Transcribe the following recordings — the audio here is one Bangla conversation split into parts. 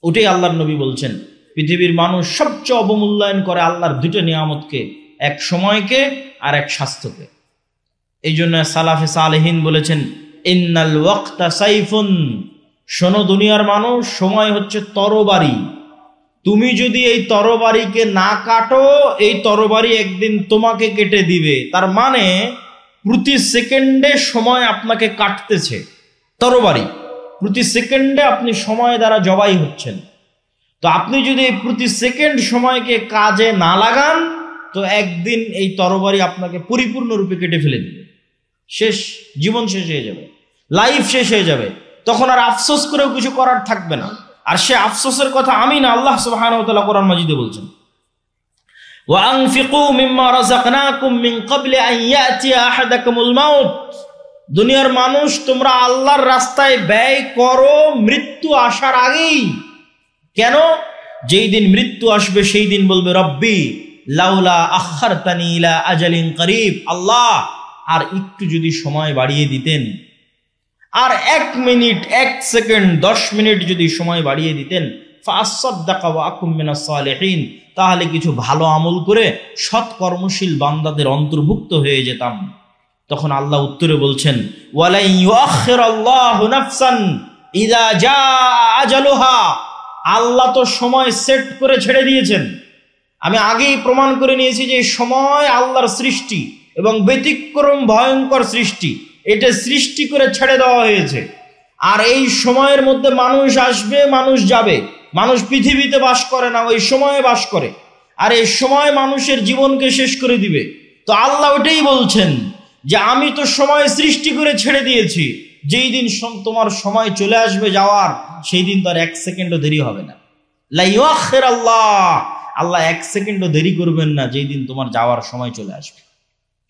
ওটাই আল্লাহর নবী বলছেন পৃথিবীর মানুষ সবচেয়ে অবমূল্যায়ন করে আল্লাহর দুটো নিয়ামতকে, এক সময়কে আর এক স্বাস্থ্যকে। এই জন্য সালাফে সালেহিন বলেছেন ইন্নাল ওয়াক্তা সাইফুন, শোনো দুনিয়ার মানুষ, সময় হচ্ছে তরবারি। তুমি যদি এই তরবারিকে না কাটো, এই তরবারি একদিন তোমাকে কেটে দিবে। তার মানে প্রতি সেকেন্ডে সময় আপনাকে কাটতেছে। তরবারি প্রতি সেকেন্ডে আপনি সময় দ্বারা জবাই হচ্ছেন। তো আপনি যদি প্রতি সেকেন্ড সময়কে কাজে না লাগান, তো একদিন এই তরবারি আপনাকে পরিপূর্ণরূপে কেটে ফেলে দিবে। শেষ, জীবন শেষ হয়ে যাবে, লাইফ শেষ হয়ে যাবে। তখন আর আফসোস করেও কিছু করার থাকবে না। আর সে আফসোসের কথা আমি না, আল্লাহ সুবহানাহু ওয়া তাআলা কোরআন মাজিদে বলছেন ওয়া আনফিকু মিম্মা রাযাকনাকুম মিন ক্বাবলি আন ইয়াতিয়া আহাদাকুমুল মাউত। দুনিয়ার মানুষ, তোমরা আল্লাহর রাস্তায় ব্যয় করো মৃত্যু আসার আগেই। কেন? যেই দিন মৃত্যু আসবে সেই দিন বলবে রব্বি লাউলা আখারতানি ইলা আজালিন করিব, আল্লাহ আর একটু যদি সময় বাড়িয়ে দিতেন, আর 1 মিনিট 1 সেকেন্ড 10 মিনিট যদি সময় বাড়িয়ে দিতেন, ফাসাদদাকা ওয়া আকুম মিনাস সালিহিন, তাহলে কিছু ভালো আমল করে সৎ কর্মশীল বান্দাদের অন্তর্ভুক্ত হয়ে যেতাম। তখন আল্লাহ উত্তরে বলছেন ওয়ালা ইউআখিরাল্লাহু নাফসান ইযা জাআ আজালুহা, আল্লাহ তো সময় সেট করে ছেড়ে দিয়েছেন। আমি আগেই প্রমাণ করে নিয়েছি যে সময় আল্লাহর সৃষ্টি এবং ব্যতিক্রম ভয়ঙ্কর সৃষ্টি। এটা সৃষ্টি করে ছেড়ে দেওয়া হয়েছে। আর এই সময়ের মধ্যে মানুষ আসবে, মানুষ যাবে। মানুষ পৃথিবীতে বাস করে না, ওই সময়ে বাস করে। আর এই সময় মানুষের জীবনকে শেষ করে দিবে। তো আল্লাহ ওটাই বলছেন যে আমি তো সময় সৃষ্টি করে ছেড়ে দিয়েছি। যেই দিন তোমার সময় চলে আসবে যাওয়ার, সেই দিন তো আর 1 সেকেন্ডও দেরি হবে না। লা ইউআখিরাল্লাহ, আল্লাহ 1 সেকেন্ডও দেরি করবেন না যেই দিন তোমার যাওয়ার সময় চলে আসবে।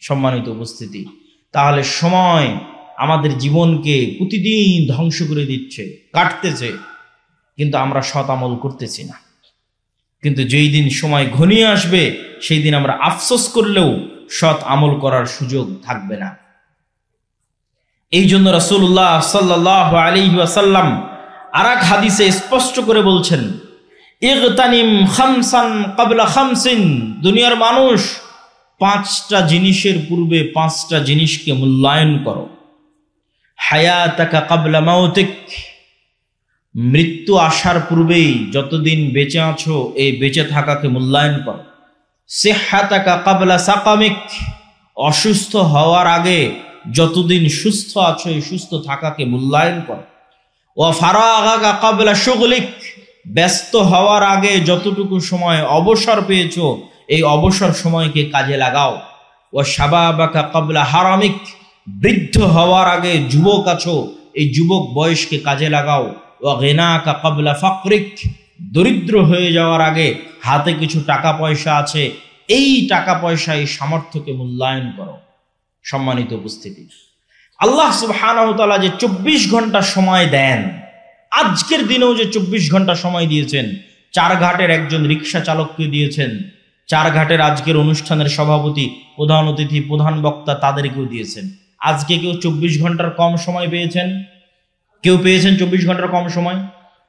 সম্মানিত উপস্থিতি, তাহলে সময় আমাদের জীবনকে প্রতিদিন ধ্বংস করে দিচ্ছে, কাটতেছে, কিন্তু আমরা সৎ আমল করতেছি না। কিন্তু যেই দিন সময় ঘনিয়ে আসবে সেই দিন আমরা আফসোস করলেও সৎ আমল করার সুযোগ থাকবে না। এই জন্য রাসূলুল্লাহ সাল্লাল্লাহু আলাইহি ওয়াসাল্লাম আরেক হাদিসে স্পষ্ট করে বলছেন ইগতানিম খামসান ক্বাবলা খামসিন, দুনিয়ার মানুষ 5টা জিনিসের পূর্বে 5টা জিনিসকে মূল্যায়ন করো। হায়াতাকা ক্বাবলা মাউতিক, মৃত্যু আসার পূর্বেই যতদিন বেঁচে আছো এই বেঁচে থাকাকে মূল্যায়ন করো। সিহহাতাকা ক্বাবলা সাকামিক, অসুস্থ হওয়ার আগে যতদিন সুস্থ আছো এই সুস্থ থাকাকে মূল্যায়ন করো। ওয়া ফারাগাকা ক্বাবলা শুগলিক, ব্যস্ত হওয়ার আগে যতটুকু সময় অবসর পেয়েছো এই অবসর সময়কে কাজে লাগাও। ওয়া শাবাবাকা ক্বাবলা হারামিক, বৃদ্ধ হওয়ার আগে যুবক আছো এই যুবক বয়সকে কাজে লাগাও। ওয়া গিনাকা ক্বাবলা ফাকরিক, দরিদ্র হয়ে যাওয়ার আগে হাতে কিছু টাকা পয়সা আছে, এই টাকা পয়সা এই সামর্থ্যকে মূল্যায়ন করো। সম্মানিত উপস্থিতি, আল্লাহ সুবহানাহু ওয়া তাআলা যে 24 ঘন্টা সময় দেন, আজকের দিনেও যে 24 ঘন্টা সময় দিয়েছেন, চারঘাটের একজন রিক্সা চালককে দিয়েছেন, চারঘাটের আজকের অনুষ্ঠানের সভাপতি, প্রধান অতিথি, প্রধান বক্তা তাদেরকেও দিয়েছেন। আজকে কেউ 24 ঘন্টার কম সময় পেয়েছেন? কেউ পেয়েছেন 24 ঘন্টার কম সময়?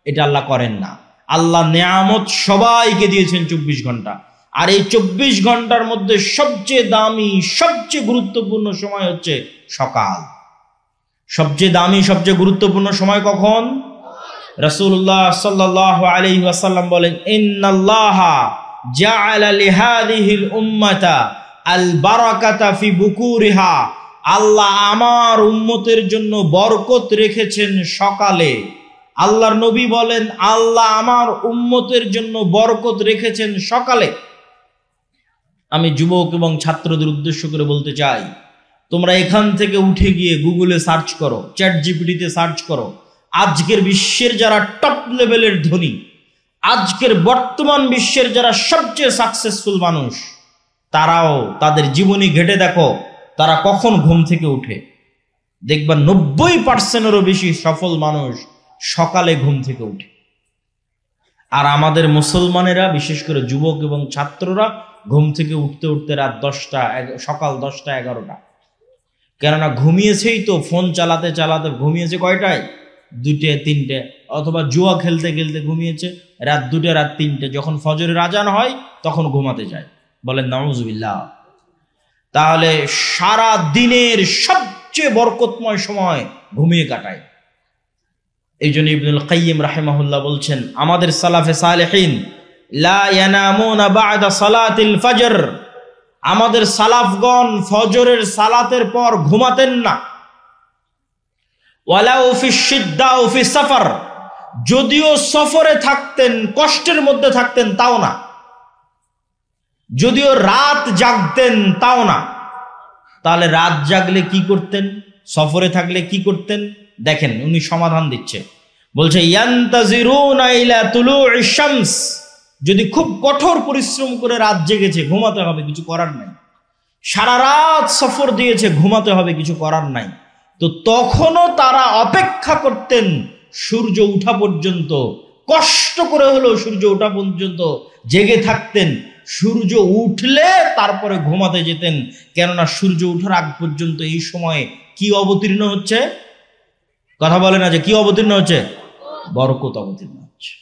এটা আল্লাহ করেন না। আল্লাহ নেয়ামত সবাইকে দিয়েছেন 24 ঘন্টা। আর এই 24 ঘন্টার মধ্যে সবচেয়ে দামি, সবচেয়ে গুরুত্বপূর্ণ সময় হচ্ছে সকাল। সবচেয়ে দামি, সবচেয়ে গুরুত্বপূর্ণ সময় কখন? রাসূলুল্লাহ সাল্লাল্লাহু আলাইহি ওয়াসাল্লাম বলেন ইন্নাল্লাহা জাআলা লিহাদিহিল উম্মাতা আল বারাকাতা ফি বুকুরিহা, আল্লাহ আমার উম্মতের জন্য বরকত রেখেছেন সকালে। আল্লাহর নবী বলেন আল্লাহ আমার উম্মতের জন্য বরকত রেখেছেন সকালে। আমি যুবক এবং ছাত্রদের উদ্দেশ্য করে বলতে চাই, তোমরা এখান থেকে উঠে গিয়ে গুগলে সার্চ করো, চ্যাট জিপিটিতে সার্চ করো, আজকের বিশ্বের যারা টপ লেভেলের ধনী, আজকের বর্তমান বিশ্বের যারা সবচেয়ে সাকসেসফুল মানুষ, তারাও তাদের জীবনী ঘেটে দেখো তারা কখন ঘুম থেকে উঠে। দেখবা 90%-এরও বেশি সফল মানুষ সকালে ঘুম থেকে উঠে। আর আমাদের মুসলমানেরা, বিশেষ করে যুবক এবং ছাত্ররা, ঘুম থেকে উঠতে উঠতে রাত 10টা, সকাল 10টা 11টা। কেননা ঘুমিয়েছেই তো, ফোন চালাতে চালাতে ঘুমিয়েছে কয়টায়? 2টে 3টে, অথবা জুয়া খেলতে খেলতে ঘুমিয়েছে রাত 2টে রাত 3টে, যখন ফজরের আজান হয় তখন ঘুমাতে যায়। বলেন নাউজুবিল্লাহ। তাহলে সারা দিনের সবচেয়ে বরকতময় সময় ঘুমিয়ে কাটায়। এই জন্য ইবনুল কাইয়িম রাহিমাহুল্লাহ বলছেন, আমাদের সালাফে সালেহিন লা ইয়ানামুনা বা'দা সালাতিল ফজর, আমাদের সালাফগণ ফজরের সালাতের পর ঘুমাতেন না। ওয়ালাউ ফি শিদ্দা ও ফি সফর, যদিও সফরে থাকতেন, কষ্টের মধ্যে থাকতেন তাও না, যদিও রাত জাগতেন তাও না। তাহলে রাত জাগলে কি করতেন, সফরে থাকলে কি করতেন? দেখেন উনি সমাধান দিচ্ছে, বলছে ইয়ান্তাজিরুনা ইলা তুলুইশ শামস, যদি খুব কঠোর পরিশ্রম করে রাত জেগেছে, ঘুমাতে হবে, কিছু করার নাই। সারা রাত সফর দিয়েছে, ঘুমাতে হবে, কিছু করার নাই। তো তখনও তারা অপেক্ষা করতেন সূর্য উঠা পর্যন্ত, কষ্ট করে হলেও সূর্য ওঠা পর্যন্ত জেগে থাকতেন। সূর্য উঠলে তারপরে ঘুমাতে যেতেন, কেননা সূর্য উঠার আগ পর্যন্ত এই সময়ে কি অবতীর্ণ হচ্ছে? কথা বলে না যে কি অবতীর্ণ হচ্ছে? বরকত অবতীর্ণ হচ্ছে।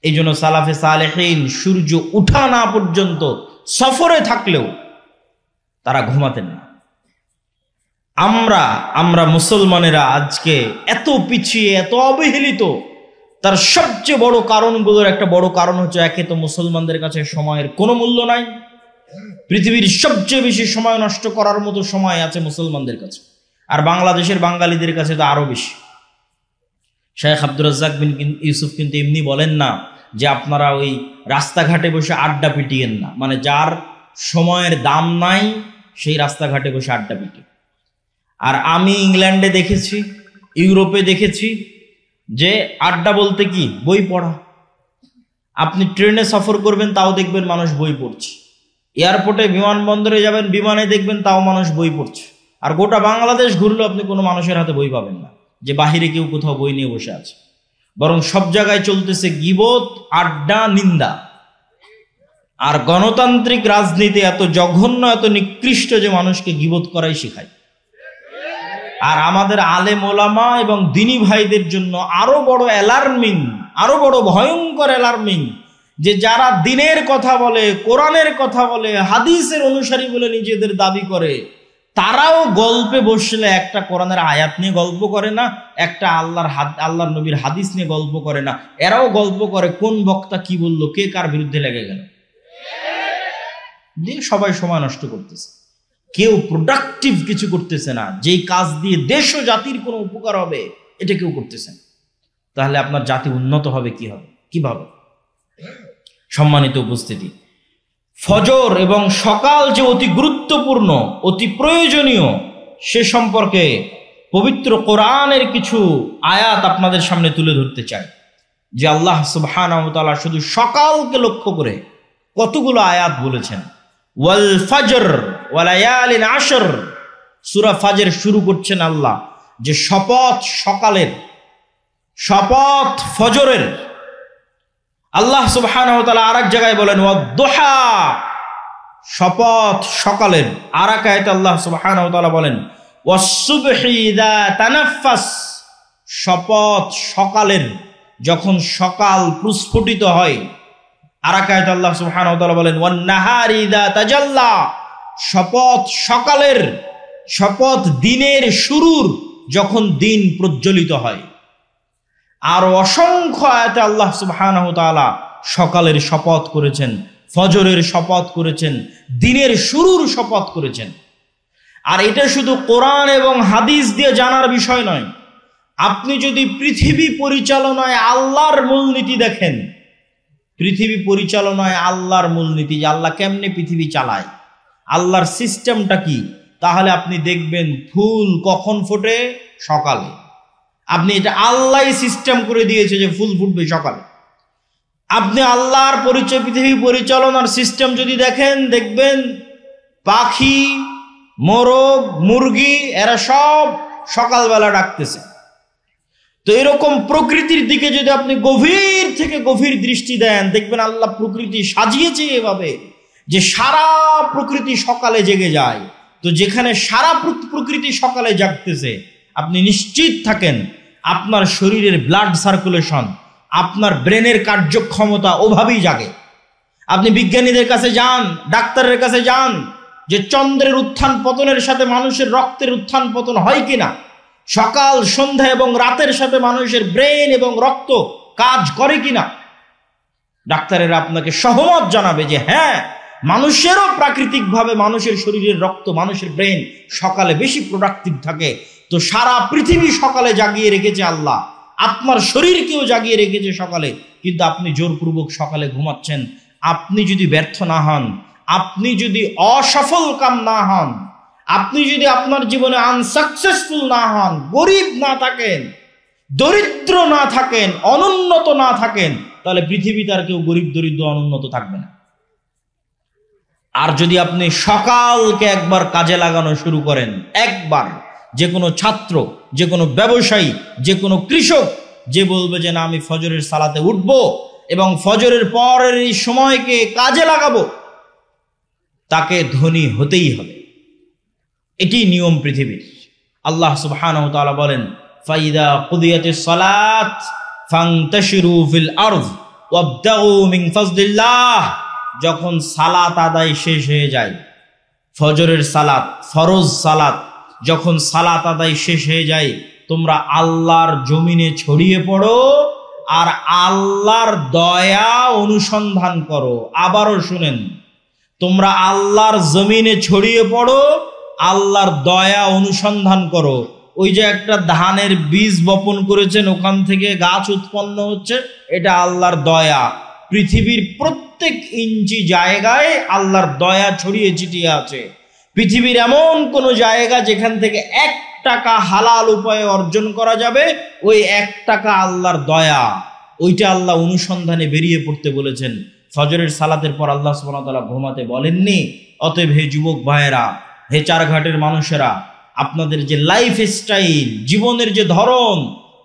এই জন্য সালাফে সালেহিন সূর্য উঠা না পর্যন্ত সফরে থাকলেও তারা ঘুমাতেন না। আমরা মুসলমানেরা আজকে এত পিছিয়ে, এত অবহেলিত, তার সবচেয়ে বড় কারণগুলোর একটা বড় কারণ হচ্ছে, একে তো মুসলমানদের কাছে সময়ের কোনো মূল্য নাই। পৃথিবীর সবচেয়ে বেশি সময় নষ্ট করার মতো সময় আছে মুসলমানদের কাছে, আর বাংলাদেশের বাঙালিদের কাছে তো আরো বেশি। শেখ আব্দুর রাজ্জাক বিন ইউসুফ কিন্তু এমনি বলেন না যে আপনারা ওই রাস্তাঘাটে বসে আড্ডা পিটিয়েন না, মানে যার সময়ের দাম নাই সেই রাস্তাঘাটে বসে আড্ডা পিটে। আর আমি ইংল্যান্ডে দেখেছি, ইউরোপে দেখেছি যে আড্ডা বলতে কি, বই পড়া। আপনি ট্রেনে সফর করবেন তাও দেখবেন মানুষ বই পড়ছে, এয়ারপোর্টে বিমানবন্দরে যাবেন বিমানে দেখবেন তাও মানুষ বই পড়ছে। আর গোটা বাংলাদেশ ঘুরলেও আপনি কোনো মানুষের হাতে বই পাবেন না যে বাহিরে কেউ কোথাও বই নিয়ে বসে আছে, বরং সব জায়গায় চলতেছে গীবত, আড্ডা, নিন্দা। আর গণতান্ত্রিক রাজনীতি এত জঘন্য, এত নিকৃষ্ট যে মানুষকে গীবত করাই শেখায়। আর আমাদের আলেম ওলামা এবং দিনী ভাইদের জন্য আরো বড় অ্যালার্মিং, আরো বড় ভয়ঙ্কর অ্যালার্মিং, যে যারা দিনের কথা বলে, কোরআনের কথা বলে, হাদিসের অনুসারী বলে নিজেদের দাবি করে, তারাও গল্পে বসলে একটা কোরআনের আয়াত নিয়ে গল্প করে না, একটা আল্লাহর নবীর হাদিস নিয়ে গল্প করে না, এরাও গল্প করে কোন বক্তা কি বললো, কে কার বিরুদ্ধে লেগে গেল, দিয়ে সবাই সময় নষ্ট করতেছে। কেউ প্রোডাক্টিভ কিছু করতেছে না, যেই কাজ দিয়ে দেশ ও জাতির কোনো উপকার হবে এটা কেউ করতেছে না। তাহলে আপনার জাতি উন্নত হবে কি হবে, কিভাবে? সম্মানিত উপস্থিতি, ফজর এবং সকাল যে অতি গুরুত্বপূর্ণ, অতি প্রয়োজনীয়, সে সম্পর্কে পবিত্র কোরআনের কিছু আয়াত আপনাদের সামনে তুলে ধরতে চাই। যে আল্লাহ সুবহানাহু ওয়া তাআলা শুধু সকালকে লক্ষ্য করে কতগুলো আয়াত বলেছেন। ওয়াল ফজর ওয়া লায়ালিন আশর, সূরা ফাজর শুরু করছেন আল্লাহ যে শপথ সকালের, শপথ ফজরের। আল্লাহ সুবহানাহু ওয়া তাআলা আরেক জায়গায় বলেন ওয়াদ-দুহা, শপথ সকালের। আরেক আয়াতে আল্লাহ সুবহানাহু ওয়া তাআলা বলেন ওয়াস-সুবহি ইযা তানাফাস, শপথ সকালের, যখন সকাল প্রস্ফুটিত হয়। আরেক আয়াতে আল্লাহ সুবহানাহু ওয়া তাআলা বলেন ওয়ান-নাহারি ইযা তাজাল্লা, শপথ সকালের, শপথ দিনের শুরুর, যখন দিন প্রজ্বলিত হয়। আর অসংখ্য আয়াতে আল্লাহ সুবহানাহু ওয়া তাআলা সকালের শপথ করেছেন, ফজরের শপথ করেছেন, দিনের শুরুর শপথ করেছেন। আর এটা শুধু কোরআন এবং হাদিস দিয়ে জানার বিষয় নয়। আপনি যদি পৃথিবী পরিচালনায় আল্লাহর মূলনীতি দেখেন, পৃথিবী পরিচালনায় আল্লাহর মূলনীতি, যে আল্লাহ কেমনে পৃথিবী চালায়, আল্লাহর সিস্টেমটা কি, তাহলে আপনি দেখবেন ফুল কখন ফোটে, সকালে। আপনি এটা আল্লাহ সিস্টেম করে দিয়েছে যে ফুল ফুটবে সকালে। আপনি আল্লাহর পরিচয়, পৃথিবী পরিচালনার সিস্টেম যদি দেখেন, দেখবেন পাখি, মোরগ, মুরগি, এরা সব সকালবেলা ডাকতেছে। তো এরকম প্রকৃতির দিকে যদি আপনি গভীর থেকে গভীর দৃষ্টি দেন, দেখবেন আল্লাহ প্রকৃতি সাজিয়েছে এভাবে যে সারা প্রকৃতি সকালে জেগে যায়। তো যেখানে সারা প্রকৃতি সকালে জাগতেছে, আপনি নিশ্চিত থাকেন আপনার শরীরের ব্লাড সার্কুলেশন, আপনার ব্রেনের কার্যক্ষমতা ওভাবেই জাগে। আপনি বিজ্ঞানীদের কাছে যান, ডাক্তারের কাছে যান, যে চন্দ্রের উত্থান পতনের সাথে মানুষের রক্তের উত্থান পতন হয় কিনা, সকাল সন্ধ্যা এবং রাতের সাথে মানুষের ব্রেন এবং রক্ত কাজ করে কিনা। ডাক্তারেরা আপনাকে সহমত জানাবে যে হ্যাঁ, মানুষেরও প্রাকৃতিকভাবে মানুষের শরীরের রক্ত, মানুষের ব্রেন সকালে বেশি প্রোডাক্টিভ থাকে। তো সারা পৃথিবী সকালে জাগিয়ে রেখেছে আল্লাহ, আপনার শরীরকেও জাগিয়ে রেখেছে সকালে, কিন্তু আপনি জোরপূর্বক সকালে ঘুমাচ্ছেন। আপনি যদি ব্যর্থ না হন, আপনি যদি অসফল কাম না হন, আপনি যদি আপনার জীবনে আনসাকসেসফুল না হন, গরিব না থাকেন, দরিদ্র না থাকেন, অনুন্নত না থাকেন, তাহলে পৃথিবীতে আর কেউ গরিব দরিদ্র অনুন্নত থাকবে না। আর যদি আপনি সকালকে একবার কাজে লাগানো শুরু করেন, একবার, যে কোনো ছাত্র, যে কোনো ব্যবসায়ী, যে কোনো কৃষক যে বলবে যে না আমি ফজরের সালাতে উঠব এবং ফজরের পরের এই সময়কে কাজে লাগাবো, তাকে ধনী হতেই হবে। এটি নিয়ম পৃথিবীর। আল্লাহ সুবহানাহু ওয়া তাআলা বলেন, ফাইদা কুদিয়াতিস সালাত ফান্তাশিরু ফিল আরদ ওয়াবতাগু মিন ফাজলিল্লাহ। যখন সালাত আদায় শেষ হয়ে যায়, ফজরের সালাত, ফরজ সালাত, যখন সালাত আদায় শেষ হয়ে যায়, তোমরা আল্লাহর জমিনে ছড়িয়ে পড়ো আর আল্লাহর দয়া অনুসন্ধান করো। আবারও শুনেন, তোমরা আল্লাহর জমিনে ছড়িয়ে পড়ো, আল্লাহর দয়া অনুসন্ধান করো। ওই যে একটা ধানের বীজ বপন করেছেন, ওখান থেকে গাছ উৎপন্ন হচ্ছে, এটা আল্লাহর দয়া। পৃথিবীর প্রত্যেক ইঞ্চি জায়গায় আল্লাহর দয়া ছড়িয়ে ছিটিয়ে আছে। পৃথিবীর এমন কোন জায়গা যেখান থেকে 1 টাকা হালাল উপায়ে অর্জন করা যাবে, ওই 1 টাকা আল্লাহর দয়া, ওইটা আল্লাহ অনুসন্ধানে বেরিয়ে পড়তে বলেছেন। ফজরের সালাতের পর আল্লাহ সুবহানাহু ওয়া তাআলা ঘুমাতে বলেননি। অতএব হে যুবক ভাইয়েরা, হে চারঘাটের মানুষেরা, আপনাদের যে লাইফ স্টাইল, জীবনের যে ধরন,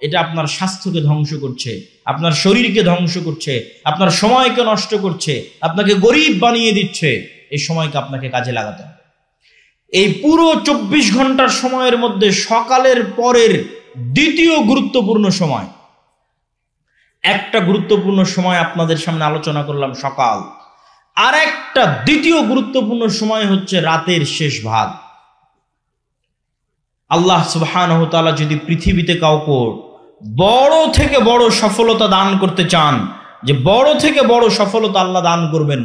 এটা আপনার স্বাস্থ্যকে ধ্বংস করছে, আপনার শরীরকে ধ্বংস করছে, আপনার সময়কে নষ্ট করছে, আপনাকে গরিব বানিয়ে দিচ্ছে। এই সময়কে আপনাকে কাজে লাগাতে হবে। এই পুরো 24 ঘন্টার সময়ের মধ্যে সকালের পরের দ্বিতীয় গুরুত্বপূর্ণ সময়, একটা গুরুত্বপূর্ণ সময় আপনাদের সামনে আলোচনা করলাম সকাল, আর একটা দ্বিতীয় গুরুত্বপূর্ণ সময় হচ্ছে রাতের শেষ ভাগ। আল্লাহ সুবহানাহু ওয়া তাআলা যদি পৃথিবীতে কাউকে বড় থেকে বড় সফলতা দান করতে চান, যে বড় থেকে বড় সফলতা আল্লাহ দান করবেন,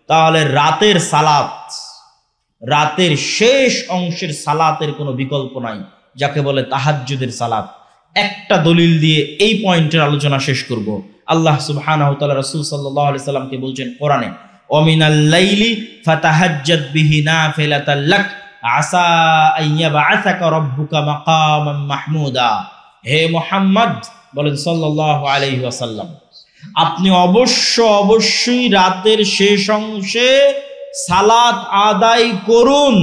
তাহলে রাতের সালাত, রাতের শেষ অংশের সালাতের কোনো বিকল্প নাই, যাকে বলে তাহাজ্জুদের সালাত। একটা দলিল দিয়ে এই পয়েন্টের আলোচনা শেষ করব। আল্লাহ সুবহানাহু ওয়া তাআলা রাসূল সাল্লাল্লাহু আলাইহি সাল্লামকে বলছেন কোরআনে, ওমিনাল লাইলি ফাতাহাজ্জাদ বিহি নাফিলাতাল লাক আসা আইয়াবাআসাকা রাব্বুকা মাকামান মাহমুদা। হে মুহাম্মদ বলেন সাল্লাল্লাহু আলাইহি ওয়াসাল্লাম, আপনি অবশ্যই রাতের শেষ অংশে সালাত আদায় করুন।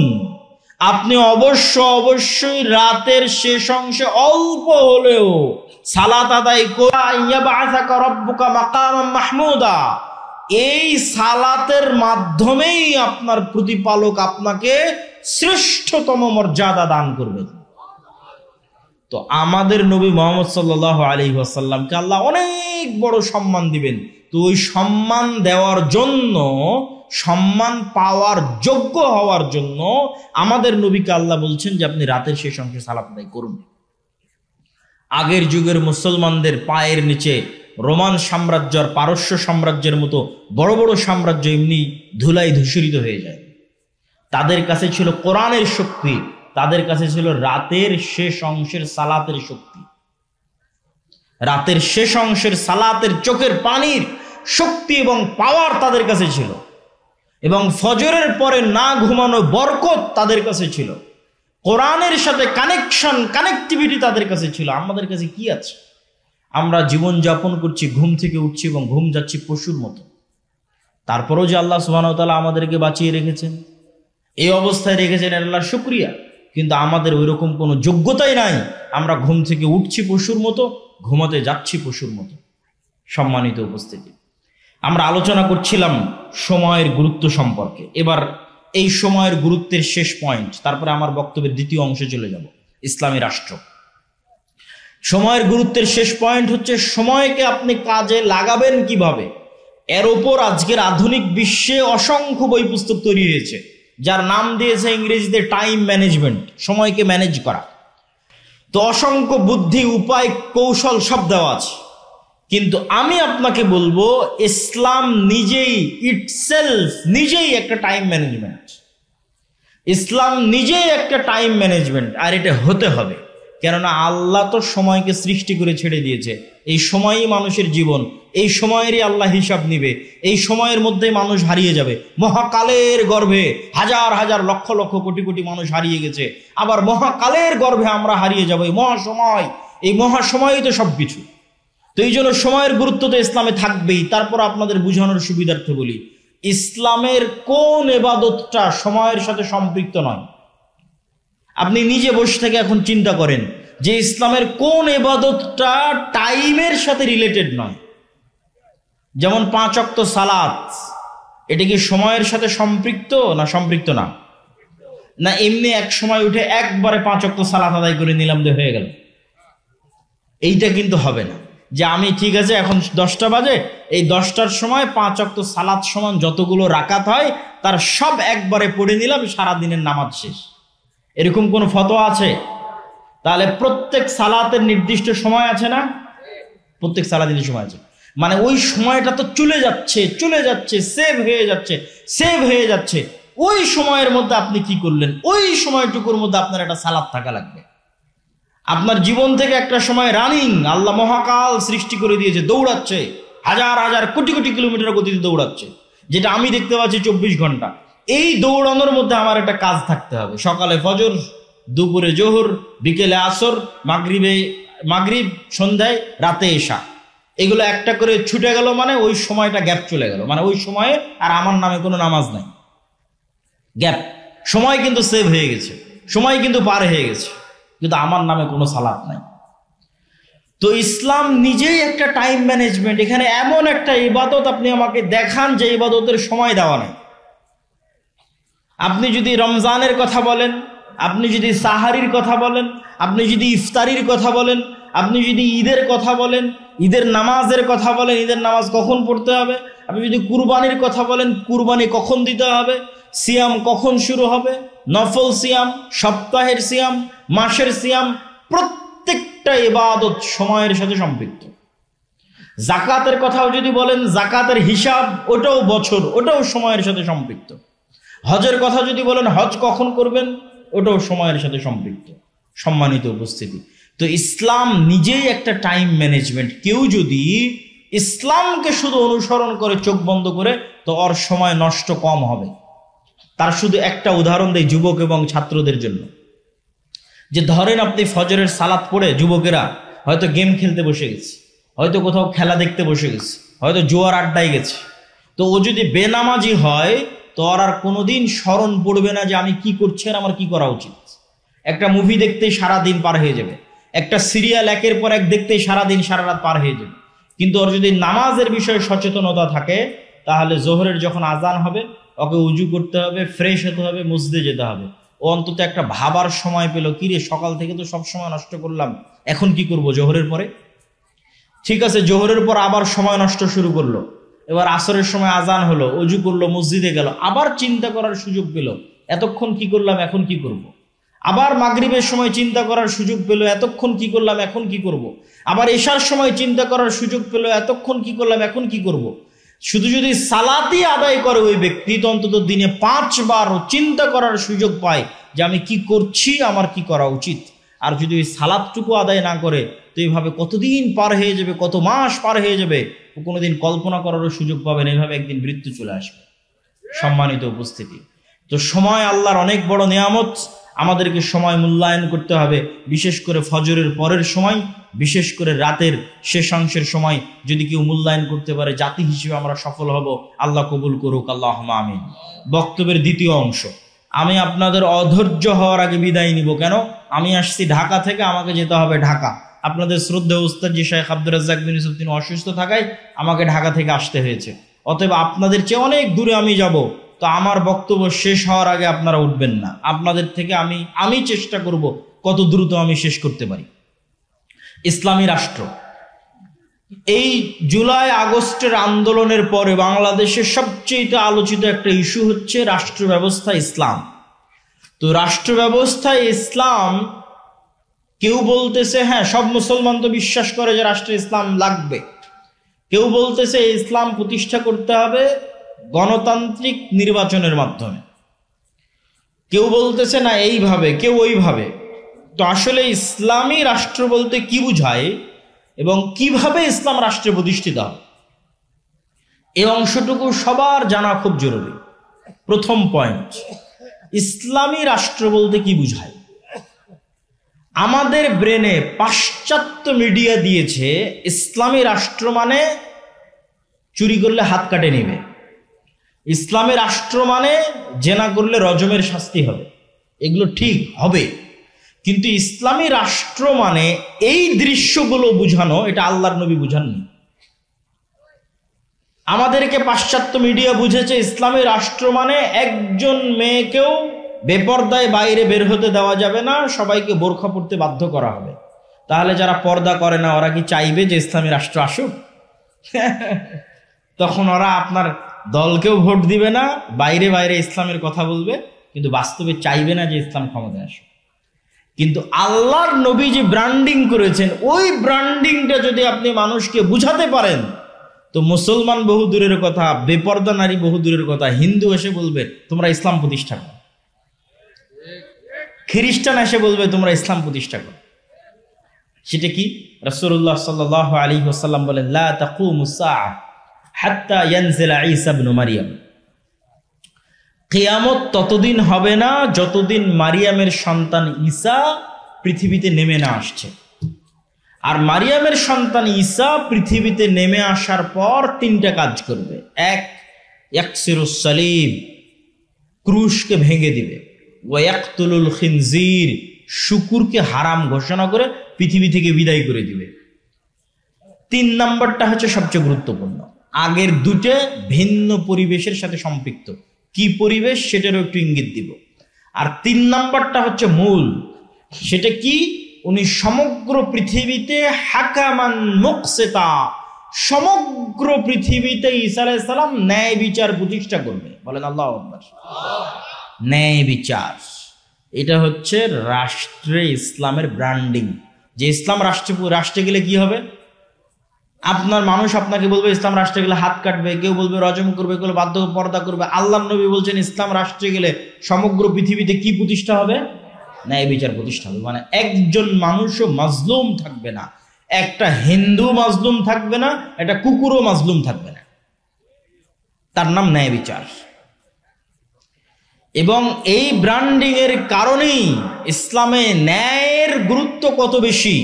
আপনি অবশ্যই রাতের শেষ অংশে অল্প হলেও সালাত আদায় করুন। আইয়াবাআসাকা রাব্বুকা মাকামান মাহমুদা। এই সালাতের মাধ্যমেই আপনার প্রতিপালক আপনাকে শ্রেষ্ঠতম মর্যাদা দান করবেন। তো আমাদের নবী মুহাম্মদ সাল্লাল্লাহু আলাইহি ওয়াসাল্লামকে আল্লাহ অনেক বড় সম্মান দিবেন। তো ওই সম্মান দেওয়ার জন্য, সম্মান পাওয়ার যোগ্য হওয়ার জন্য আমাদের নবীকে আল্লাহ বলছেন যে আপনি রাতের শেষ অংশে সালাত আদায় করুন। আগের যুগের মুসলমানদের পায়ের নিচে রোমান সাম্রাজ্য আর পারস্য সাম্রাজ্যের মতো বড় বড় সাম্রাজ্য এমনি ধুলায় ধূসরিত হয়ে যায়। তাদের কাছে ছিল কোরআনের শক্তি, তাদের কাছে ছিল রাতের শেষ অংশের সালাতের শক্তি। রাতের শেষ অংশের সালাতের চোখের পানির শক্তি এবং পাওয়ার তাদের কাছে ছিল, এবং ফজরের পরে না ঘুমানো বরকত তাদের কাছে ছিল। কোরআনের সাথে কানেক্টিভিটি তাদের কাছে ছিল। আমাদের কাছে কি আছে? আমরা জীবন যাপন করছি, ঘুম থেকে উঠছি এবং ঘুম যাচ্ছি পশুর মতো। তারপরেও যে আল্লাহ সুবহানাহু ওয়া তাআলা আমাদেরকে বাঁচিয়ে রেখেছেন, এই অবস্থায় রেখেছেন, আল্লাহর শুকরিয়া। কিন্তু আমাদের ওই রকম কোনো যোগ্যতাই নাই। আমরা ঘুম থেকে উঠছি পশুর মতো, ঘুমাতে যাচ্ছি পশুর মতো। সম্মানিত উপস্থিতি, আমরা আলোচনা করছিলাম সময়ের গুরুত্ব সম্পর্কে। এবার এই সময়ের গুরুত্বের শেষ পয়েন্ট, তারপরে আমার বক্তব্যের দ্বিতীয় অংশে চলে যাব, ইসলামী রাষ্ট্র। সময়ের গুরুত্বের শেষ পয়েন্ট হচ্ছে সময়কে আপনি কাজে লাগাবেন কিভাবে। এর ওপর আজকের আধুনিক বিশ্বে অসংখ্য বই পুস্তক তৈরি হয়েছে, যার নাম দিয়েছে ইংরেজিতে টাইম ম্যানেজমেন্ট, সময়কে ম্যানেজ করা। তো অসংখ্য বুদ্ধি, উপায়, কৌশল সব দেওয়া আছে, কিন্তু আমি আপনাকে বলবো ইসলাম নিজেই নিজেই একটা টাইম ম্যানেজমেন্ট। ইসলাম নিজেই একটা টাইম ম্যানেজমেন্ট, আর এটা হতে হবে। কেননা আল্লাহ তো সময়কে সৃষ্টি করে ছেড়ে দিয়েছে। এই সময়ই মানুষের জীবন, এই সময়েরই আল্লাহ হিসাব নিবে, এই সময়ের মধ্যে মানুষ হারিয়ে যাবে। মহাকালের গর্ভে হাজার হাজার লক্ষ লক্ষ কোটি কোটি মানুষ হারিয়ে গেছে, আবার মহাকালের গর্ভে আমরা হারিয়ে যাবো। এই মহাসময়, এই মহাসময়ই তো সব কিছু। তো এই জন্য সময়ের গুরুত্ব তো ইসলামে থাকবেই। তারপর আপনাদের বুঝানোর সুবিধার্থে বলি, ইসলামের কোন ইবাদতটা সময়ের সাথে সম্পৃক্ত নয়? আপনি নিজে বসে থেকে এখন চিন্তা করেন যে ইসলামের কোন ইবাদতটা টাইমের সাথে রিলেটেড নয়। যেমন 5 ওয়াক্ত সালাত, এটা কি সময়ের সাথে সম্পৃক্ত না সম্পৃক্ত না? না এমনি এক সময় উঠে একবারে 5 ওয়াক্ত সালাত আদায় করে নিলাম যে হয়ে গেল, এইটা কিন্তু হবে না। যে আমি ঠিক আছে এখন 10টা বাজে, এই 10টার সময় 5 ওয়াক্ত সালাত সমান যতগুলো রাকাত হয় তার সব একবারে পড়ে নিলাম, সারাদিনের নামাজ শেষ। এরকম কোন ফতোয়া আছে? তাহলে প্রত্যেক সালাতের নির্দিষ্ট সময় আছে না? প্রত্যেক সালাতের সময় আছে, মানে ওই সময়টা তো চলে যাচ্ছে, সেভ হয়ে যাচ্ছে। ওই সময়ের মধ্যে আপনি কি করলেন? ওই সময়টুকুর মধ্যে আপনার একটা সালাত থাকা লাগবে। আপনার জীবন থেকে একটা সময় রানিং, আল্লাহ মহাকাল সৃষ্টি করে দিয়েছে, দৌড়াচ্ছে, হাজার হাজার কোটি কোটি কিলোমিটার গতিতে দৌড়াচ্ছে, যেটা আমি দেখতে পাচ্ছি 24 ঘন্টা। এই দৌড়ানোর মধ্যে আমার একটা কাজ থাকতে হবে। সকালে ফজর, দুপুরে জোহর, বিকেলে আসর, মাগরিব, সন্ধ্যায়, রাতে এশা, এগুলো একটা করে ছুটে গেল, মানে ওই সময়টা গ্যাপ চলে গেল, মানে ওই সময়ে আর আমার নামে কোনো নামাজ নাই, গ্যাপ। সময় কিন্তু সেভ হয়ে গেছে, সময় কিন্তু পার হয়ে গেছে, কিন্তু আমার নামে কোনো সালাত নাই। তো ইসলাম নিজেই একটা টাইম ম্যানেজমেন্ট। এখানে এমন একটা ইবাদত আপনি আমাকে দেখান যে ইবাদতের সময় দেওয়া নাই। আপনি যদি রমজানের কথা বলেন, আপনি যদি সাহারির কথা বলেন, আপনি যদি ইফতারির কথা বলেন, আপনি যদি ঈদের কথা বলেন, ঈদের নামাজের কথা বলেন, ঈদের নামাজ কখন পড়তে হবে, আপনি যদি কুরবানির কথা বলেন, কুরবানি কখন দিতে হবে, সিয়াম কখন শুরু হবে, নফল সিয়াম, সপ্তাহের সিয়াম, মাসের সিয়াম, প্রত্যেকটা ইবাদত সময়ের সাথে সম্পৃক্ত। জাকাতের কথাও যদি বলেন, জাকাতের হিসাব, ওটাও বছর, ওটাও সময়ের সাথে সম্পৃক্ত। হজের কথা যদি বলেন, হজ কখন করবেন, ওটাও সময়ের সাথে সম্পৃক্ত। সম্মানিত উপস্থিতি, তো ইসলাম নিজেই একটা টাইম ম্যানেজমেন্ট। কেউ যদি ইসলামকে শুধু অনুসরণ করে চোখ বন্ধ করে, তো ওর সময় নষ্ট কম হবে। তার শুধু একটা উদাহরণ দেই যুবক এবং ছাত্রদের জন্য। যে ধরেন আপনি ফজরের সালাত পড়ে যুবকেরা হয়তো গেম খেলতে বসে গেছে, হয়তো কোথাও খেলা দেখতে বসে গেছে, হয়তো জুয়ার আড্ডায় গেছে। তো ও যদি বেনামাজি হয়, তো আর কোনোদিন স্মরণ পড়বে না যে আমি কি করছি আর আমার কি করা উচিত। একটা মুভি দেখতেই সারাদিন পার হয়ে যাবে, একটা সিরিয়াল একের পর এক দেখতেই সারাদিন সারা রাত পার হয়ে যাবে। কিন্তু ওর যদি নামাজের বিষয়ে সচেতনতা থাকে, তাহলে জোহরের যখন আজান হবে, ওকে উজু করতে হবে, ফ্রেশ হতে হবে, মসজিদে যেতে হবে। ও অন্তত একটা ভাবার সময় পেল, কিরে সকাল থেকে তো সব সময় নষ্ট করলাম, এখন কি করব জোহরের পরে। ঠিক আছে, জোহরের পর আবার সময় নষ্ট শুরু করলো, এবার আসরের সময় আজান হলো, উজু করলো, মসজিদে গেল, আবার চিন্তা করার সুযোগ পেল, এতক্ষণ কি করলাম, এখন কি করব। আবার মাগরিবের সময় চিন্তা করার সুযোগ পেল, এতক্ষণ কি করলাম, এখন কি করব। আবার এশার সময় চিন্তা করার সুযোগ পেল, এতক্ষণ কি করলাম, এখন কি করব। শুধু যদি সালাতই আদায় করে ওই ব্যক্তি, তো অন্তত দিনে 5 বার চিন্তা করার সুযোগ পায় যে আমি কি করছি, আমার কি করা উচিত। আর যদি ওই সালাতটুকু আদায় না করে, তো এইভাবে কতদিন পার হয়ে যাবে, কত মাস পার হয়ে যাবে, ও কোনোদিন কল্পনা করারও সুযোগ পাবে না। এইভাবে একদিন মৃত্যু চলে আসবে। সম্মানিত উপস্থিতি, তো সময় আল্লাহর অনেক বড় নিয়ামত। আমাদেরকে সময় মূল্যায়ন করতে হবে, বিশেষ করে ফজরের পরের সময়, বিশেষ করে রাতের শেষাংশের সময় যদি কেউ মূল্যায়ন করতে পারে, জাতি হিসেবে আমরা সফল হব। আল্লাহ কবুল করুক, আল্লাহুম্মা আমিন। বক্তব্যের দ্বিতীয় অংশ। আমি আপনাদের অধৈর্য হওয়ার আগে বিদায় নিব। কেন? আমি আসছি ঢাকা থেকে, আমাকে যেতে হবে ঢাকা। আপনাদের শ্রদ্ধেয় উস্তাদ জি শেখ আব্দুর রাজ্জাক বিন ইউসুফ তিনি অসুস্থ থাকায় আমাকে ঢাকা থেকে আসতে হয়েছে। অতএব আপনাদের চেয়ে অনেক দূরে আমি যাব। তো আমার বক্তব্য শেষ হওয়ার আগে আপনারা উঠবেন না। আপনাদের থেকে আমি চেষ্টা করব কত দ্রুত আমি শেষ করতে পারি। ইসলামী রাষ্ট্র। এই জুলাই আগস্টের আন্দোলনের পরে বাংলাদেশের সবচেয়ে আলোচিত একটা ইস্যু হচ্ছে রাষ্ট্র ব্যবস্থা ইসলাম। তো রাষ্ট্র ব্যবস্থায় ইসলাম, কেউ বলতেছে হ্যাঁ সব মুসলমান তো বিশ্বাস করে যে রাষ্ট্রে ইসলাম লাগবে, কেউ বলতেছে ইসলাম প্রতিষ্ঠা করতে হবে গণতান্ত্রিক নির্বাচনের মাধ্যমে, কেউ বলতেছে না এইভাবে, কেউ ওইভাবে। তো আসলে ইসলামী রাষ্ট্র বলতে কি বুঝায় এবং কিভাবে ইসলাম রাষ্ট্রে প্রতিষ্ঠিত হয়, এই অংশটুকু সবার জানা খুব জরুরি। প্রথম পয়েন্ট, ইসলামী রাষ্ট্র বলতে কি বুঝায়। আমাদের ব্রেনে পাশ্চাত্য মিডিয়া দিয়েছে ইসলামী রাষ্ট্র মানে চুরি করলে হাত কাটে নেবে, ইসলামী রাষ্ট্র মানে জেনা করলে রজমের শাস্তি হবে। এগুলো ঠিক হবে, কিন্তু ইসলামী রাষ্ট্র মানে এই দৃশ্যগুলো বুঝানো, এটা আল্লাহর নবী বুঝাননি। আমাদেরকে পাশ্চাত্য মিডিয়া বুঝেছে ইসলামী রাষ্ট্র মানে একজন মেয়েকেও বেপর্দায় বাইরে বের হতে দেওয়া যাবে না, সবাইকে বোরখা পরতে বাধ্য করা হবে। তাহলে যারা পর্দা করে না ওরা কি চাইবে যে ইসলামী রাষ্ট্র আসুক? তখন ওরা আপনার দলকেও ভোট দিবে না, বাইরে বাইরে ইসলামের কথা বলবে, কিন্তু বাস্তবে চাইবে না যে ইসলাম ক্ষমতায় আসুক। কিন্তু আল্লাহর নবী যে ব্র্যান্ডিং করেছেন, ওই ব্র্যান্ডিংটা যদি আপনি মানুষকে বুঝাতে পারেন, তো মুসলমান বহু দূরের কথা, বেপর্দা নারী বহু দূরের কথা, হিন্দু এসে বলবে তোমরা ইসলাম প্রতিষ্ঠা করো, খ্রিস্টান এসে বলবে তোমরা ইসলাম প্রতিষ্ঠা করো। সেটা কি? রাসূলুল্লাহ সাল্লাল্লাহু আলাইহি ওয়াসাল্লাম বলেন, লা তাকুমুস সাআহ হাত্তা ইয়ানজিলা ঈসা ইবনে মারইয়াম। কিয়ামত ততদিন হবে না যতদিন মারিয়ামের সন্তান ঈসা পৃথিবীতে নেমে না আসছে। আর মারিয়ামের সন্তান ঈসা পৃথিবীতে নেমে আসার পর তিনটা কাজ করবে। এক, ইয়াকসিরুস সালিব, ক্রুশকে ভেঙে দিবে। ওয়া ইয়াকতুলুল খিনজির, শুকুরকে হারাম ঘোষণা করে পৃথিবী থেকে বিদায় করে দিবে। তিন নাম্বারটা হচ্ছে সবচেয়ে গুরুত্বপূর্ণ, আগের দুটো ভিন্ন পরিবেশের সাথে সম্পৃক্ত। কি পরিবেশ সেটারও একটু ইঙ্গিত দিব। আর তিন নাম্বারটা হচ্ছে মূল, সেটা কি? উনি সমগ্র পৃথিবীতে হাকামান মুকসিতা, সমগ্র পৃথিবীতে ঈসা আলাইহিস সালাম ন্যায় বিচার প্রতিষ্ঠা করবে। বলেন আল্লাহু আকবার। ন্যায় বিচার, এটা হচ্ছে রাষ্ট্রে ইসলামের ব্র্যান্ডিং। যে ইসলাম রাষ্ট্রে গেলে কি হবে? আপনার মানুষ আপনাকে বলবে ইসলাম রাষ্ট্রে গেলে হাত কাটবে, কেউ বলবে রজম করবে, কেউ বাধ্য পর্দা করবে। আল্লাহর নবী বলছেন ইসলাম রাষ্ট্রে গেলে সমগ্র পৃথিবীতে কি প্রতিষ্ঠা হবে? ন্যায় বিচার প্রতিষ্ঠা হবে। মানে একজন মানুষও মাজলুম থাকবে না, একটা হিন্দু মাজলুম থাকবে না, একটা কুকুরও মাজলুম থাকবে না, তার নাম ন্যায় বিচার। এবং এই ব্র্যান্ডিং এর কারণেই ইসলামে ন্যায়ের গুরুত্ব কত বেশি।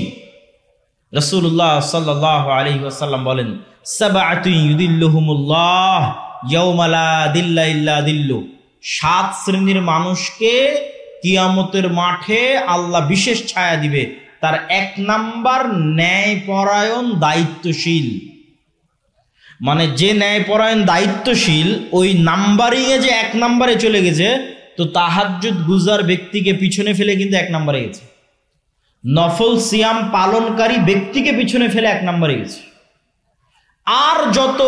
রাসূলুল্লাহ সাল্লাল্লাহু আলাইহি ওয়াসাল্লাম বলেন, সাবআতু ইউদিল্লুহুমুল্লাহ ইয়াওমা লা দিল্লা ইল্লা দিল্লু। 7 শ্রেণীর মানুষকে কিয়ামতের মাঠে আল্লাহ বিশেষ ছায়া দিবে। তার 1 নাম্বার ন্যায়পরায়ণ দায়িত্বশীল। মানে যে ন্যায়পরায়ণ দায়িত্বশীল, ওই নাম্বারিং এ যে 1 নাম্বারে চলে গেছে, তো তাহাজ্জুদ গুজার ব্যক্তিকে পিছনে ফেলে কিন্তু 1 নাম্বারে গেছে। নফল সিয়াম পালনকারী ব্যক্তিকে পিছনে ফেলে 1 নাম্বারে গেছে। আর যত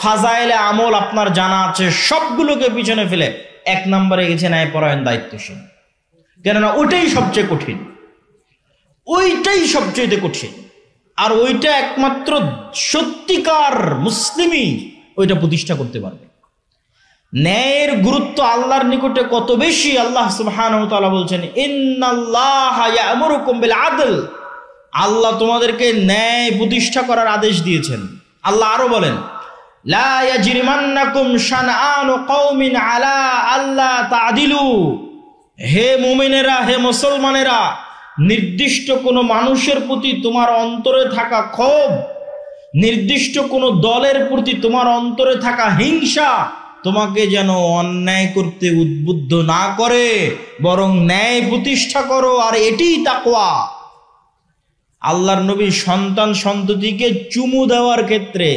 ফাজাইলে আমল আপনার জানা আছে সবগুলোকে পিছনে ফেলে 1 নাম্বারে গেছে ন্যায়পরায়ণ দায়িত্বশীল। কেননা ওইটাই সবচেয়ে কঠিন, ওইটাই সবচেয়ে কঠিন। আর ওইটা একমাত্র সত্যিকার মুসলিমই ওইটা প্রতিষ্ঠা করতে পারবে। ন্যায়ের গুরুত্ব আল্লাহর নিকটে কত বেশি, আল্লাহ সুবহানাহু ওয়া তাআলা বলছেন, ইন্নাল্লাহা ইয়া'মুরুকুম বিল আদল। আল্লাহ তোমাদেরকে ন্যায় প্রতিষ্ঠা করার আদেশ দিয়েছেন। আল্লাহ আরো বলেন, লা ইয়াজরিমান্নাকুম শানআনু কওমিন আলা আল্লা তা'দিলু। হে মুমিনেরা, হে মুসলমানেরা, নির্দিষ্ট কোনো মানুষের প্রতি তোমার অন্তরে থাকা ক্ষোভ, নির্দিষ্ট কোনো দলের প্রতি তোমার অন্তরে থাকা হিংসা তোমাকে যেন অন্যায় করতে উদ্বুদ্ধ না করে, বরং ন্যায় প্রতিষ্ঠা করো। আর এটিই তাকওয়া। আল্লাহর নবী সন্তান সন্ততিকে চুমু দেওয়ার ক্ষেত্রে,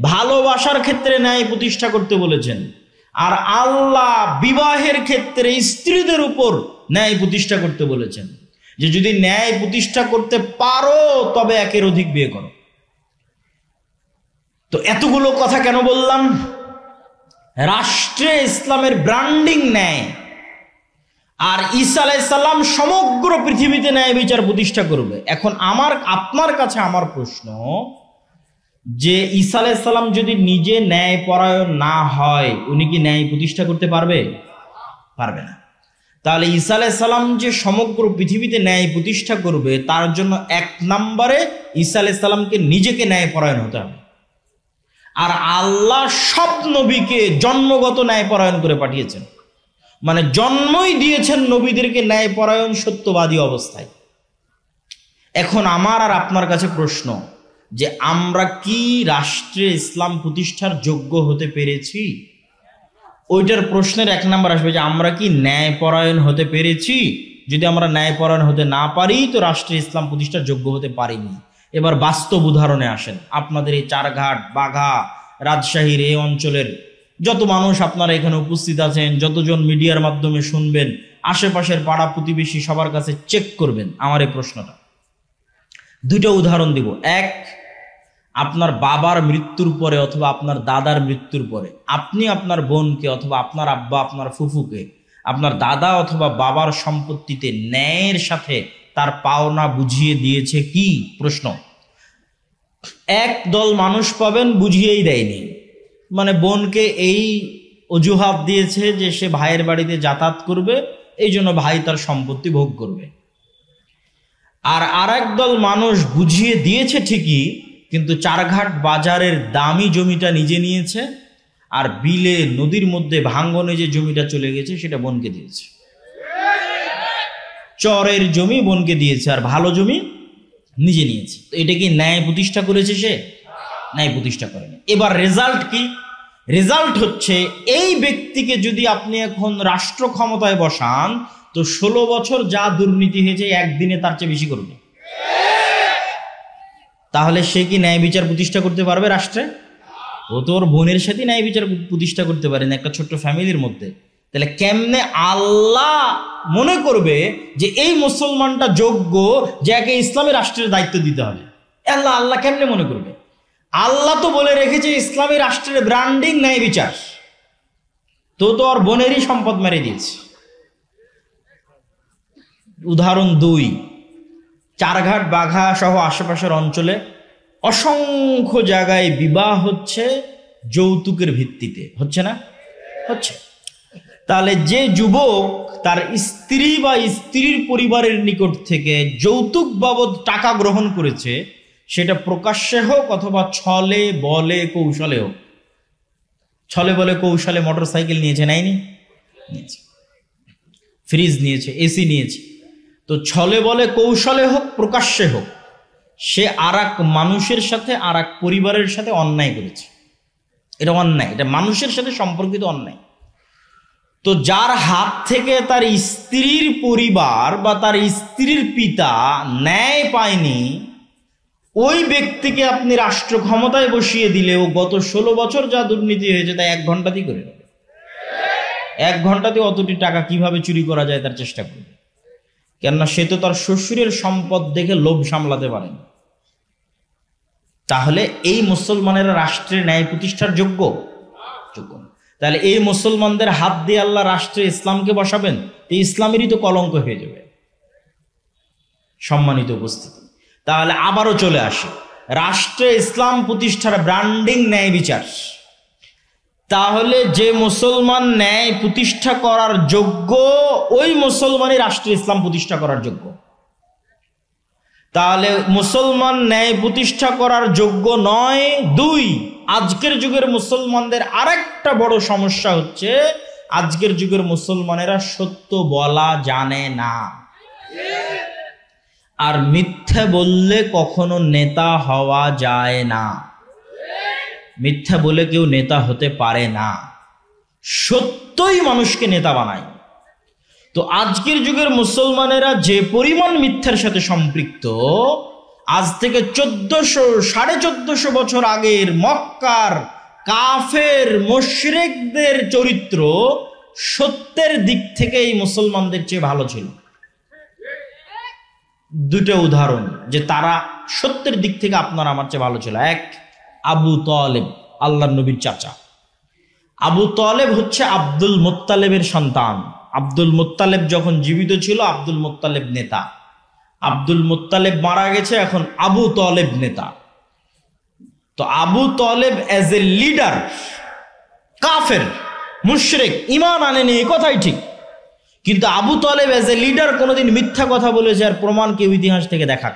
ভালোবাসার ক্ষেত্রে ন্যায় প্রতিষ্ঠা করতে বলেছেন। আর আল্লাহ বিবাহের ক্ষেত্রে স্ত্রীদের উপর ন্যায় প্রতিষ্ঠা করতে বলেছেন। যে যদি ন্যায় প্রতিষ্ঠা করতে পারো তবে একের অধিক বিয়ে করো। তো এতগুলো কথা কেন বললাম? রাষ্ট্রে ইসলামের ব্র্যান্ডিং ন্যায়, আর ঈসা আলাইহিস সালাম সমগ্র পৃথিবীতে ন্যায় বিচার প্রতিষ্ঠা করবে। এখন আপনার কাছে আমার প্রশ্ন, যে ঈসা আলাইহিস সালাম যদি নিজে ন্যায় পরায়ণ না হয়, উনি কি ন্যায় প্রতিষ্ঠা করতে পারবে? পারবে না। তাহলে ঈসা আলাইহিস সালাম যে সমগ্র পৃথিবীতে ন্যায় প্রতিষ্ঠা করবে, তার জন্য 1 নম্বরে ঈসা আলাইহিস সালামকে নিজেকে ন্যায় পরায়ণ হতে হবে। আর আল্লাহ সব নবীকে জন্মগত ন্যায় পরায়ণ করে পাঠিয়েছেন, মানে জন্মই দিয়েছেন নবীদেরকে ন্যায় পরায়ণ সত্যবাদী অবস্থায়। এখন আমার আর আপনার কাছে প্রশ্ন, যে আমরা কি রাষ্ট্রে ইসলাম প্রতিষ্ঠার যোগ্য হতে পেরেছি? ওইটার প্রশ্নের 1 নম্বর আসবে যে আমরা কি ন্যায় পরায়ণ হতে পেরেছি। যদি আমরা ন্যায় পরায়ণ হতে না পারি, তো রাষ্ট্রে ইসলাম প্রতিষ্ঠার যোগ্য হতে পারিনি। এবার বাস্তব উদাহরণে আসেন। আপনাদের এই চারঘাট, বাঘা, রাজশাহীর এই অঞ্চলের যত মানুষ আপনারা এখানে উপস্থিত আছেন, যতজন মিডিয়ার মাধ্যমে শুনবেন, আশেপাশের পাড়া প্রতিবেশী সবার কাছে চেক করবেন আমার এই প্রশ্নটা। 2টা উদাহরণ দিব। 1, আপনার বাবার মৃত্যুর পরে অথবা আপনার দাদার মৃত্যুর পরে আপনি আপনার বোনকে অথবা আপনার আব্বা আপনার ফুফুকে আপনার দাদা অথবা বাবার সম্পত্তিতে ন্যায়ের সাথে তার পাওনা বুঝিয়ে দিয়েছে কি? প্রশ্ন। 1 দল মানুষ পাবেন বুঝিয়েই দেয়নি, মানে বোনকে এই অজুহাত দিয়েছে যে সে ভাইয়ের বাড়িতে যাতায়াত করবে, এই জন্য ভাই তার সম্পত্তি ভোগ করবে। আর আরেক দল মানুষ বুঝিয়ে দিয়েছে ঠিকই, কিন্তু চারঘাট বাজারের দামি জমিটা নিজে নিয়েছে, আর বিলে নদীর মধ্যে ভাঙ্গনে যে জমিটা চলে গেছে সেটা বোনকে দিয়েছে। চরের জমি বোনকে দিয়েছে, আর ভালো জমি নিজে নিয়েছে। তো এটা কি ন্যায় প্রতিষ্ঠা করেছে? সে ন্যায় প্রতিষ্ঠা করেনি। এবার রেজাল্ট কি? রেজাল্ট হচ্ছে, এই ব্যক্তিকে যদি আপনি এখন রাষ্ট্র ক্ষমতায় বসান, তো 16 বছর যা দুর্নীতি হয়েছে একদিনে তার চেয়ে বেশি করবে। তাহলে সে কি ন্যায় বিচার প্রতিষ্ঠা করতে পারবে রাষ্ট্রে? ও তো ওর বোনের সাথে ন্যায় বিচার প্রতিষ্ঠা করতে পারে না, একটা ছোট্ট ফ্যামিলির মধ্যে। তাহলে কেমনে আল্লাহ মনে করবে যে এই মুসলমানটা যোগ্য যে একে ইসলামী রাষ্ট্রের দায়িত্ব দিতে হবে? আল্লাহ কেমনে মনে করবে? আল্লাহ তো বলে রেখেছে ইসলামী রাষ্ট্রের ব্র্যান্ডিং ন্যায় বিচার, তো ওর বোনেরই সম্পদ মেরে দিয়েছে। উদাহরণ 2, চারঘাট, বাঘা সহ আশেপাশের অঞ্চলে অসংখ্য জায়গায় বিবাহ হচ্ছে যৌতুকের ভিত্তিতে, হচ্ছে না? হচ্ছে। তাহলে যে যুবক তার স্ত্রী বা স্ত্রীর পরিবারের নিকট থেকে যৌতুক বাবদ টাকা গ্রহণ করেছে, সেটা প্রকাশ্যে হোক অথবা ছলে বলে কৌশলে হোক। ছলে বলে কৌশলে মোটরসাইকেল নিয়েছে, নেয়নি? নিয়েছে। ফ্রিজ নিয়েছে, এসি নিয়েছে। তো ছলে বলে কৌশলে হোক প্রকাশ্যে হোক, সে আরেক মানুষের সাথে আরেক পরিবারের সাথে অন্যায় করেছে। এটা অন্যায়, এটা মানুষের সাথে সম্পর্কিত অন্যায়। তো যার হাত থেকে তার স্ত্রীর পরিবার বা তার স্ত্রীর পিতা ন্যায় পায়নি, ওই ব্যক্তিকে আপনি রাষ্ট্র ক্ষমতায় বসিয়ে দিলেও গত 16 বছর যা দুর্নীতি হয়েছে তা 1 ঘন্টাতেই করে নেবে। 1 ঘন্টাতে অতটি টাকা কিভাবে চুরি করা যায় তার চেষ্টা করবে, কেননা সে তো তার শ্বশুরের সম্পদ দেখে লোভ সামলাতে পারেনি। তাহলে এই মুসলমানেরা রাষ্ট্রের ন্যায় প্রতিষ্ঠার যোগ্য? যোগ্য। তাহলে এই মুসলমানদের হাত দিয়ে আল্লাহ রাষ্ট্রে ইসলামকে বসাবেন, এই ইসলামেরই তো কলঙ্ক হয়ে যাবে। সম্মানিত উপস্থিতি, তাহলে আবারও চলে আসে রাষ্ট্রে ইসলাম প্রতিষ্ঠার ব্র্যান্ডিং ন্যায় বিচার। তাহলে যে মুসলমান ন্যায় প্রতিষ্ঠা করার যোগ্য, ওই মুসলমানই রাষ্ট্রে ইসলাম প্রতিষ্ঠা করার যোগ্য। তাহলে মুসলমান ন্যায় প্রতিষ্ঠা করার যোগ্য নয়। 2, আজকের যুগের মুসলমানদের আরেকটা বড় সমস্যা হচ্ছে, আজকের যুগের মুসলমানেরা সত্য বলা জানে না, আর মিথ্যা বললে কখনো নেতা হওয়া যায় না। মিথ্যা বলে কেউ নেতা হতে পারে না, সত্যই মানুষকে নেতা বানায়। তো আজকের যুগের মুসলমানেরা যে পরিমাণ মিথ্যার সাথে সম্পৃক্ত, আজ থেকে 1400-1450 বছর আগের মক্কার কাফের মুশরিকদের চরিত্র সত্যের দিক থেকে এই মুসলমানদের চেয়ে ভালো ছিল। দুটো উদাহরণ যে তারা সত্যের দিক থেকে আপনার আমার চেয়ে ভালো ছিল। এক, আবু তালেব, আল্লাহর নবীর চাচা। আবু তালেব হচ্ছে আব্দুল মুত্তালেবের সন্তান। আব্দুল মুত্তালেব যখন জীবিত ছিল আব্দুল মুত্তালেব নেতা, আব্দুল মুত্তালেব মারা গেছে, এখন আবু তালেব নেতা। তো Abu Talib as a leader কাফের, মুশরিক, ঈমান আনেনি, এই কথাই ঠিক, কিন্তু Abu Talib as a leader কোনোদিন মিথ্যা কথা বলেছে আর প্রমাণ কেউ ইতিহাস থেকে দেখাক।